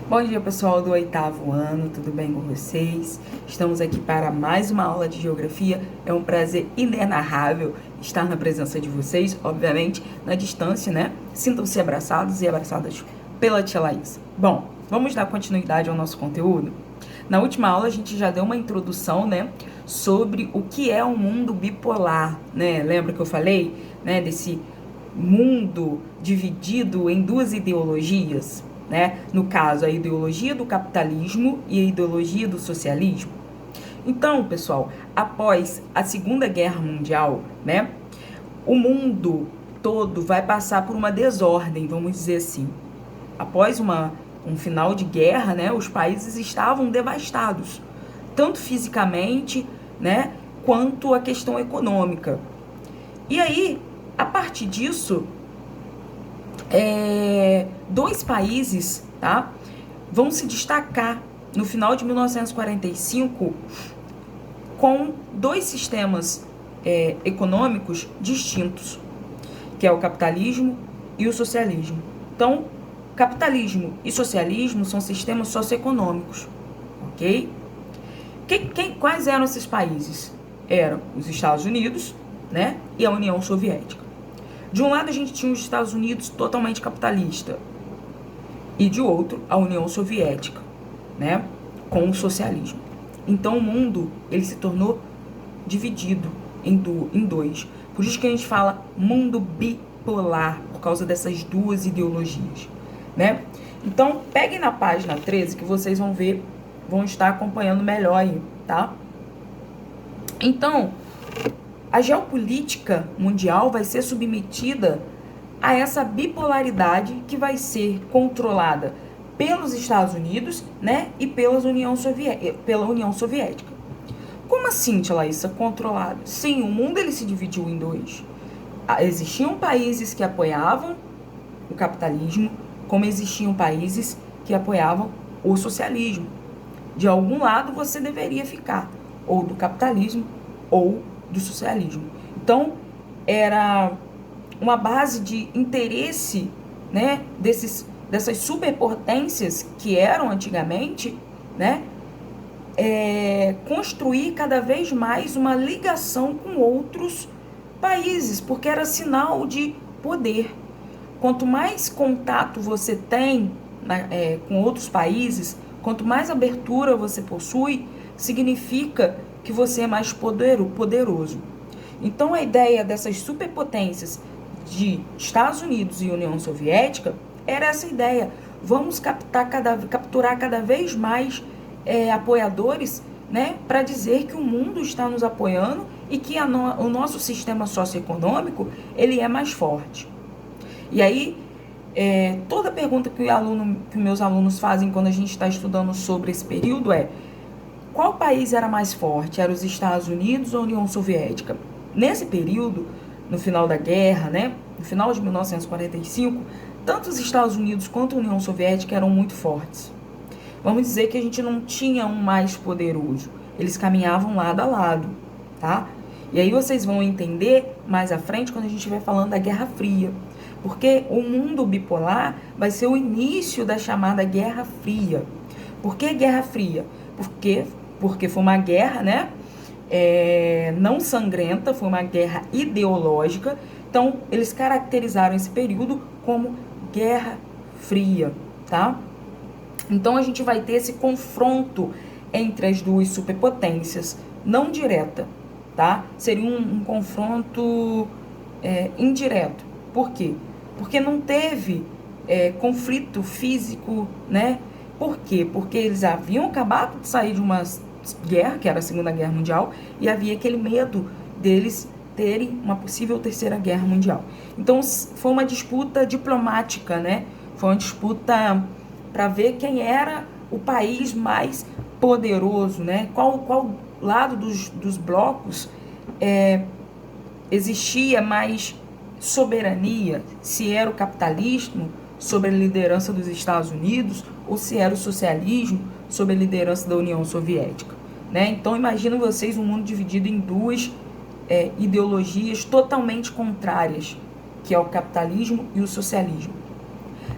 Bom dia, pessoal do 8º ano, tudo bem com vocês? Estamos aqui para mais uma aula de geografia. É um prazer inenarrável estar na presença de vocês, obviamente, na distância, né? Sintam-se abraçados e abraçadas pela tia Laís. Bom, vamos dar continuidade ao nosso conteúdo? Na última aula a gente já deu uma introdução, né, sobre o que é um mundo bipolar, né? Lembra que eu falei, né, desse mundo dividido em duas ideologias, né? No caso, a ideologia do capitalismo e a ideologia do socialismo. Então, pessoal, após a Segunda Guerra Mundial, né, o mundo todo vai passar por uma desordem, vamos dizer assim. Após um final de guerra, né, os países estavam devastados, tanto fisicamente, né, quanto a questão econômica. E aí, a partir disso, dois países, tá, vão se destacar no final de 1945 com dois sistemas econômicos distintos, que é o capitalismo e o socialismo. Então, capitalismo e socialismo são sistemas socioeconômicos, ok? Quais eram esses países? Eram os Estados Unidos, né, e a União Soviética. De um lado a gente tinha os Estados Unidos totalmente capitalista e de outro a União Soviética, né, com o socialismo. Então o mundo ele se tornou dividido em dois. Por isso que a gente fala mundo bipolar, por causa dessas duas ideologias, né? Então peguem na página 13 que vocês vão estar acompanhando melhor aí, tá? Então, a geopolítica mundial vai ser submetida a essa bipolaridade que vai ser controlada pelos Estados Unidos, né, e pela União Soviética. Como assim, tia Laísa, controlado? Sim, o mundo ele se dividiu em dois. Existiam países que apoiavam o capitalismo, como existiam países que apoiavam o socialismo. De algum lado você deveria ficar, ou do capitalismo ou do socialismo. Então, era uma base de interesse, né, dessas superpotências que eram antigamente, né, construir cada vez mais uma ligação com outros países, porque era sinal de poder. Quanto mais contato você tem com outros países, quanto mais abertura você possui, significa que você é mais poderoso. Então, a ideia dessas superpotências de Estados Unidos e União Soviética era essa ideia. Vamos capturar cada vez mais apoiadores, né, para dizer que o mundo está nos apoiando e que o nosso sistema socioeconômico ele é mais forte. E aí, toda pergunta que meus alunos fazem quando a gente está estudando sobre esse período é: qual país era mais forte? Era os Estados Unidos ou a União Soviética? Nesse período, no final da guerra, né, no final de 1945, tanto os Estados Unidos quanto a União Soviética eram muito fortes. Vamos dizer que a gente não tinha um mais poderoso. Eles caminhavam lado a lado, tá? E aí vocês vão entender mais à frente quando a gente estiver falando da Guerra Fria. Porque o mundo bipolar vai ser o início da chamada Guerra Fria. Por que Guerra Fria? Porque foi uma guerra, né, não sangrenta, foi uma guerra ideológica. Então, eles caracterizaram esse período como Guerra Fria, tá? Então, a gente vai ter esse confronto entre as duas superpotências, não direta, tá? Seria um confronto indireto. Por quê? Porque não teve conflito físico, né? Por quê? Porque eles haviam acabado de sair de uma guerra, que era a Segunda Guerra Mundial, e havia aquele medo deles terem uma possível Terceira Guerra Mundial. Então, foi uma disputa diplomática, né? Foi uma disputa para ver quem era o país mais poderoso, né? Qual lado dos blocos existia mais soberania, se era o capitalismo sob a liderança dos Estados Unidos ou se era o socialismo sob a liderança da União Soviética, né? Então, imaginem vocês um mundo dividido em duas ideologias totalmente contrárias, que é o capitalismo e o socialismo.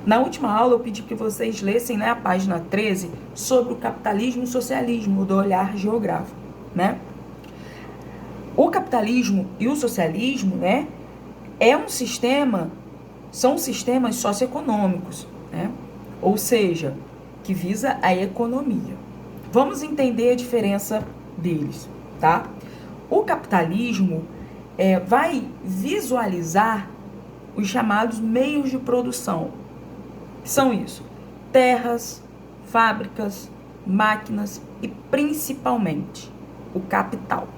Na última aula eu pedi que vocês lessem, né, a página 13 sobre o capitalismo e o socialismo do olhar geográfico, né? O capitalismo e o socialismo, né, são sistemas socioeconômicos, né? Ou seja, que visa a economia. Vamos entender a diferença deles, tá? O capitalismo vai visualizar os chamados meios de produção. São isso: terras, fábricas, máquinas e principalmente o capital,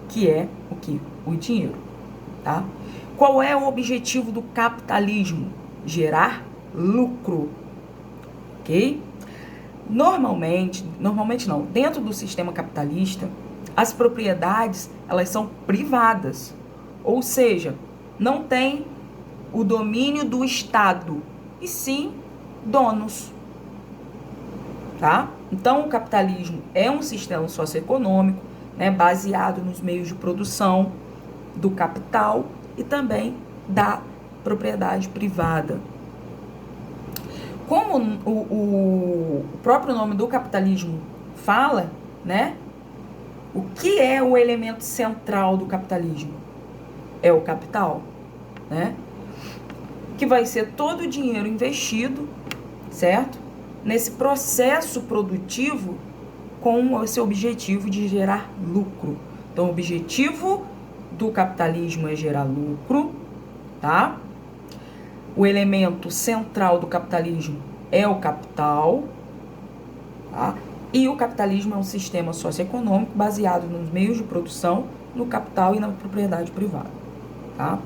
que é o que? O dinheiro, tá? Qual é o objetivo do capitalismo? Gerar lucro, ok? Normalmente não, dentro do sistema capitalista, as propriedades, elas são privadas, ou seja, não tem o domínio do Estado, e sim donos, tá? Então, o capitalismo é um sistema socioeconômico, né, baseado nos meios de produção do capital e também da propriedade privada. Como o próprio nome do capitalismo fala, né? O que é o elemento central do capitalismo? É o capital, né? Que vai ser todo o dinheiro investido, certo? Nesse processo produtivo com esse objetivo de gerar lucro. Então, o objetivo do capitalismo é gerar lucro, tá? O elemento central do capitalismo é o capital, tá? E o capitalismo é um sistema socioeconômico baseado nos meios de produção, no capital e na propriedade privada, tá?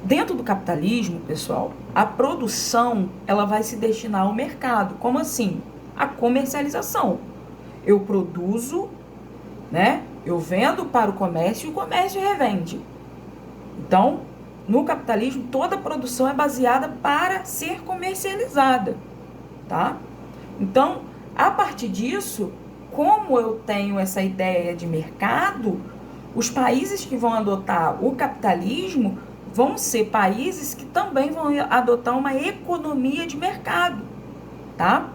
Dentro do capitalismo, pessoal, a produção, ela vai se destinar ao mercado. Como assim? A comercialização. Eu produzo, né? Eu vendo para o comércio e o comércio revende. Então, no capitalismo, toda a produção é baseada para ser comercializada, tá? Então, a partir disso, como eu tenho essa ideia de mercado, os países que vão adotar o capitalismo vão ser países que também vão adotar uma economia de mercado, tá?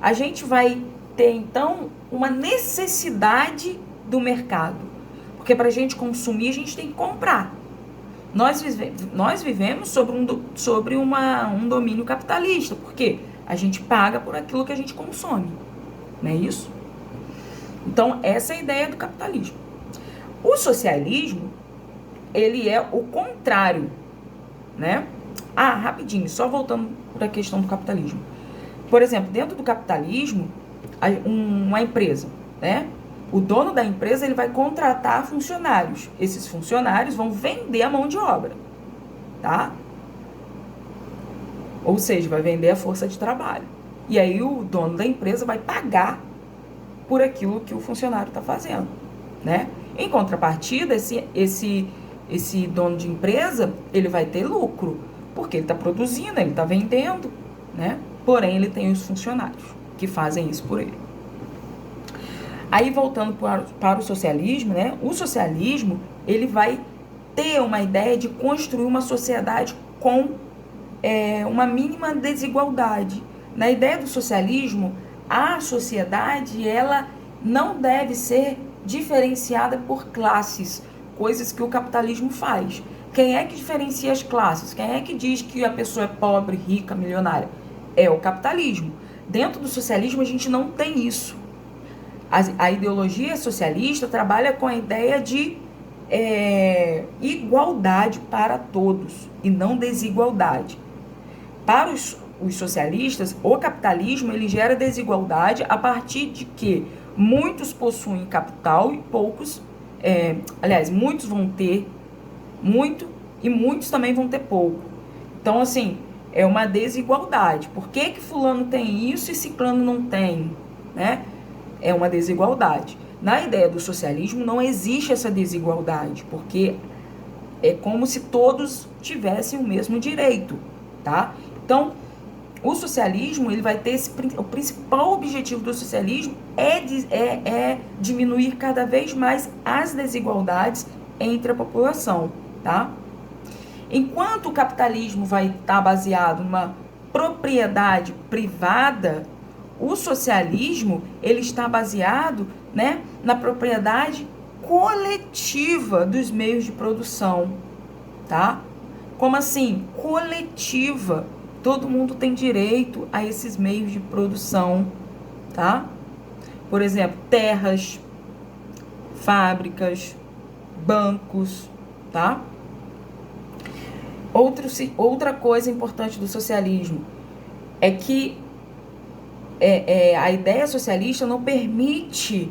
A gente vai ter, então, uma necessidade do mercado, porque para a gente consumir, a gente tem que comprar. Nós vivemos sobre um domínio capitalista, porque a gente paga por aquilo que a gente consome, não é isso? Então, essa é a ideia do capitalismo. O socialismo, ele é o contrário, né? Rapidinho, só voltando para a questão do capitalismo. Por exemplo, dentro do capitalismo, uma empresa, né? O dono da empresa, ele vai contratar funcionários. Esses funcionários vão vender a mão de obra, tá? Ou seja, vai vender a força de trabalho. E aí o dono da empresa vai pagar por aquilo que o funcionário está fazendo, né? Em contrapartida, esse dono de empresa, ele vai ter lucro, porque ele está produzindo, ele está vendendo, né? Porém, ele tem os funcionários que fazem isso por ele. Aí, voltando para o socialismo, né? O socialismo, ele vai ter uma ideia de construir uma sociedade com uma mínima desigualdade. Na ideia do socialismo, a sociedade, ela não deve ser diferenciada por classes, coisas que o capitalismo faz. Quem é que diferencia as classes? Quem é que diz que a pessoa é pobre, rica, milionária? É o capitalismo. Dentro do socialismo, a gente não tem isso. A ideologia socialista trabalha com a ideia de igualdade para todos e não desigualdade. Para os socialistas, o capitalismo, ele gera desigualdade a partir de que muitos possuem capital e poucos, muitos vão ter muito e muitos também vão ter pouco. Então, assim, é uma desigualdade. Por que fulano tem isso e ciclano não tem, né? É uma desigualdade. Na ideia do socialismo não existe essa desigualdade, porque é como se todos tivessem o mesmo direito, tá? Então, o socialismo, ele vai ter o principal objetivo do socialismo é diminuir cada vez mais as desigualdades entre a população, tá? Enquanto o capitalismo vai estar baseado propriedade privada, o socialismo, ele está baseado, né, na propriedade coletiva dos meios de produção, tá? Como assim? Coletiva. Todo mundo tem direito a esses meios de produção, tá? Por exemplo, terras, fábricas, bancos, tá? Outra coisa importante do socialismo é que a ideia socialista não permite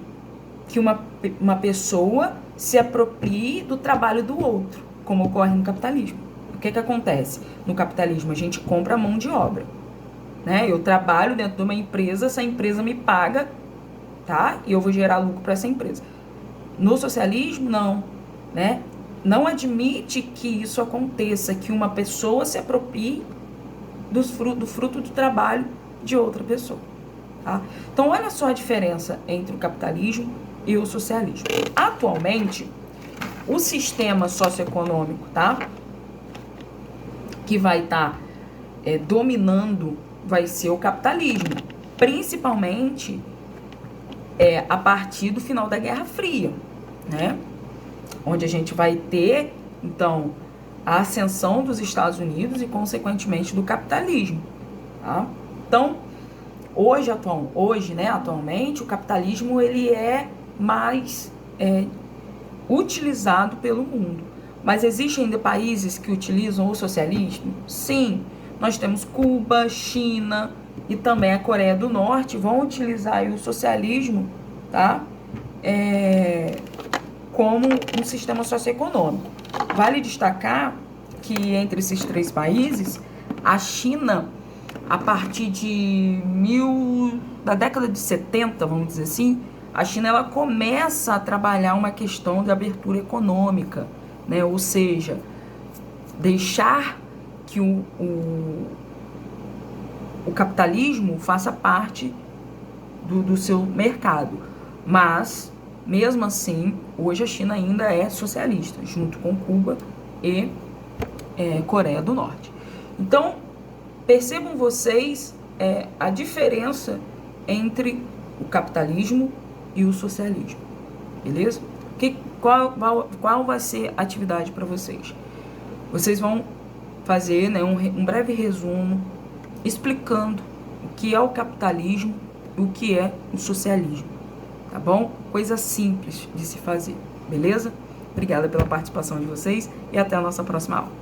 que uma pessoa se aproprie do trabalho do outro, como ocorre no capitalismo. O que acontece? No capitalismo, a gente compra a mão de obra, né? Eu trabalho dentro de uma empresa, essa empresa me paga, tá? E eu vou gerar lucro para essa empresa. No socialismo, não, né? Não admite que isso aconteça, que uma pessoa se aproprie do fruto do trabalho de outra pessoa, tá? Então, olha só a diferença entre o capitalismo e o socialismo. Atualmente, o sistema socioeconômico, tá? Que vai estar dominando vai ser o capitalismo, principalmente a partir do final da Guerra Fria, né? Onde a gente vai ter, então, a ascensão dos Estados Unidos e, consequentemente, do capitalismo, tá? Então, atualmente, o capitalismo ele é mais utilizado pelo mundo. Mas existem ainda países que utilizam o socialismo? Sim, nós temos Cuba, China e também a Coreia do Norte vão utilizar o socialismo, tá? Como um sistema socioeconômico. Vale destacar que entre esses três países, a China, a partir da década de 70, vamos dizer assim, a China ela começa a trabalhar uma questão de abertura econômica, né? Ou seja, deixar que o capitalismo faça parte do seu mercado. Mas, mesmo assim, hoje a China ainda é socialista, junto com Cuba e Coreia do Norte. Então, percebam vocês a diferença entre o capitalismo e o socialismo, beleza? Qual vai ser a atividade para vocês? Vocês vão fazer, né, um breve resumo explicando o que é o capitalismo e o que é o socialismo, tá bom? Coisa simples de se fazer, beleza? Obrigada pela participação de vocês e até a nossa próxima aula.